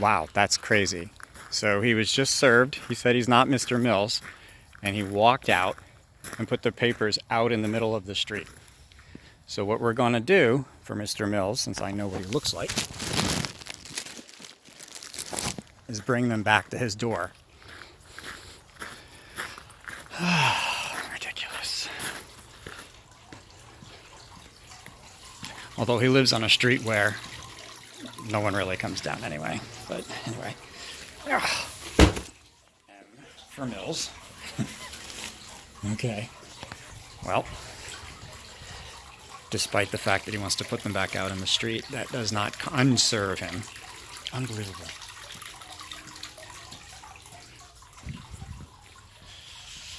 Wow, that's crazy. So he was just served. He said he's not Mr. Mills, and he walked out and put the papers out in the middle of the street. So what we're going to do for Mr. Mills, since I know what he looks like, is bring them back to his door. Ridiculous. Although he lives on a street where no one really comes down anyway. But anyway. M for Mills. Okay. Well, despite the fact that he wants to put them back out in the street, that does not unserve him. Unbelievable.